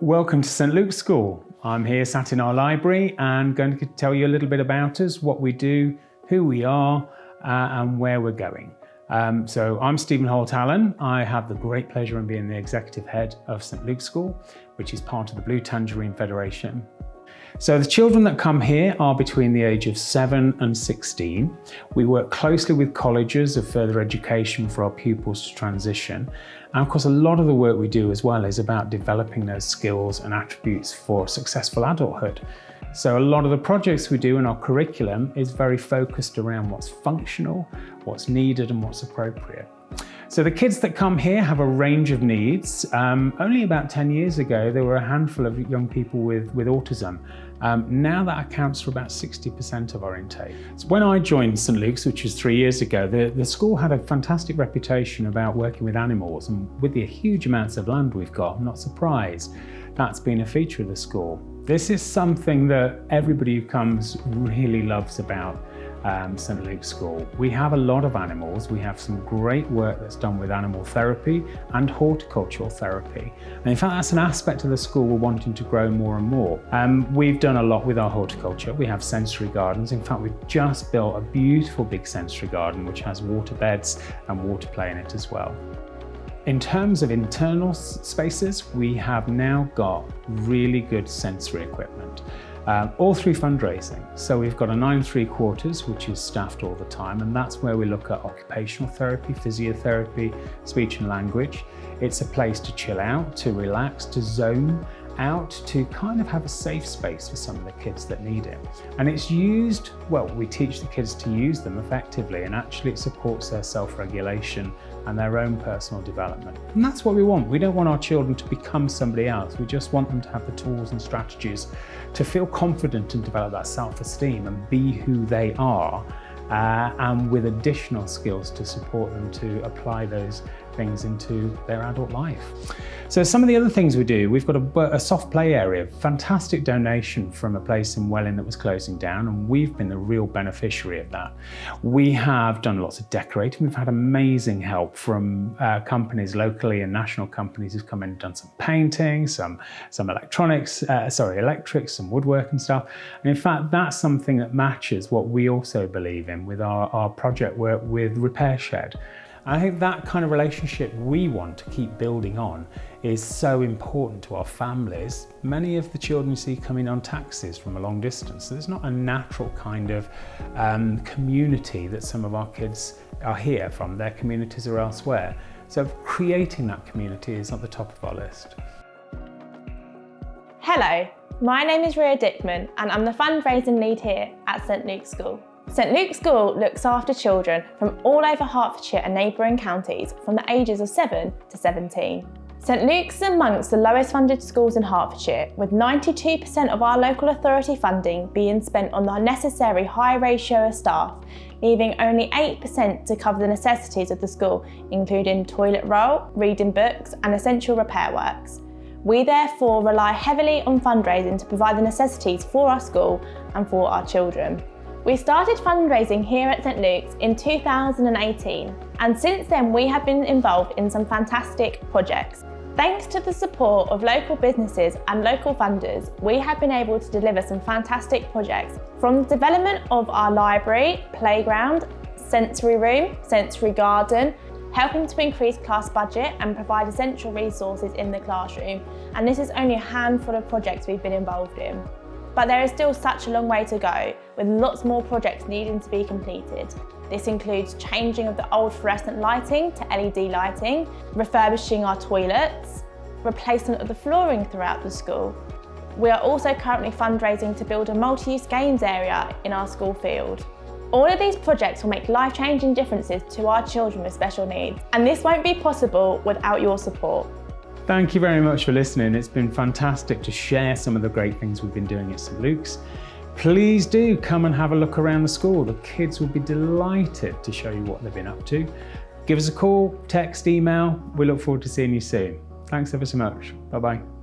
Welcome to St Luke's School. I'm here sat in our library and going to tell you a little bit about us, what we do, who we are, and where we're going. So I'm Stephen Holt-Allen. I have the great pleasure in being the executive head of St Luke's School, which is part of the Blue Tangerine Federation. So the children that come here are between the age of 7 and 16. We work closely with colleges of further education for our pupils to transition. And of course, a lot of the work we do as well is about developing those skills and attributes for successful adulthood. So a lot of the projects we do in our curriculum is very focused around what's functional, what's needed and what's appropriate. So the kids that come here have a range of needs. Only about 10 years ago, there were a handful of young people with autism. Now that accounts for about 60% of our intake. So when I joined St Luke's, which was 3 years ago, the school had a fantastic reputation about working with animals, and with the huge amounts of land we've got, I'm not surprised that's been a feature of the school. This is something that everybody who comes really loves about St Luke's School. We have a lot of animals. We have some great work that's done with animal therapy and horticultural therapy. And in fact, that's an aspect of the school we're wanting to grow more and more. We've done a lot with our horticulture. We have sensory gardens. In fact, we've just built a beautiful big sensory garden which has water beds and water play in it as well. In terms of internal spaces, we have now got really good sensory equipment. All through fundraising. So we've got a 9 3/4, which is staffed all the time, and that's where we look at occupational therapy, physiotherapy, speech and language. It's a place to chill out, to relax, to zone out, to kind of have a safe space for some of the kids that need it. And it's used, well, we teach the kids to use them effectively, and actually it supports their self-regulation and their own personal development. And that's what we want. We don't want our children to become somebody else. We just want them to have the tools and strategies to feel confident and develop that self-esteem and be who they are, and with additional skills to support them to apply those things into their adult life. So some of the other things we do, we've got a soft play area, fantastic donation from a place in Welling that was closing down, and we've been the real beneficiary of that. We have done lots of decorating. We've had amazing help from companies locally and national companies who've come in and done some painting, some electrics, some woodwork and stuff. And in fact, that's something that matches what we also believe in with our project work with Repair Shed. I think that kind of relationship we want to keep building on is so important to our families. Many of the children you see coming on taxis from a long distance, so there's not a natural kind of community that some of our kids are here from. Their communities are elsewhere. So creating that community is at the top of our list. Hello, my name is Ria Dickman and I'm the fundraising lead here at St Luke's School. St Luke's School looks after children from all over Hertfordshire and neighbouring counties from the ages of 7 to 17. St Luke's is amongst the lowest funded schools in Hertfordshire, with 92% of our local authority funding being spent on the necessary high ratio of staff, leaving only 8% to cover the necessities of the school, including toilet roll, reading books and essential repair works. We therefore rely heavily on fundraising to provide the necessities for our school and for our children. We started fundraising here at St Luke's in 2018, and since then we have been involved in some fantastic projects. Thanks to the support of local businesses and local funders, we have been able to deliver some fantastic projects, from the development of our library, playground, sensory room, sensory garden, helping to increase class budget and provide essential resources in the classroom. And this is only a handful of projects we've been involved in. But there is still such a long way to go, with lots more projects needing to be completed. This includes changing of the old fluorescent lighting to LED lighting, refurbishing our toilets, replacement of the flooring throughout the school. We are also currently fundraising to build a multi-use games area in our school field. All of these projects will make life-changing differences to our children with special needs, and this won't be possible without your support. Thank you very much for listening. It's been fantastic to share some of the great things we've been doing at St Luke's. Please do come and have a look around the school. The kids will be delighted to show you what they've been up to. Give us a call, text, email. We look forward to seeing you soon. Thanks ever so much. Bye-bye.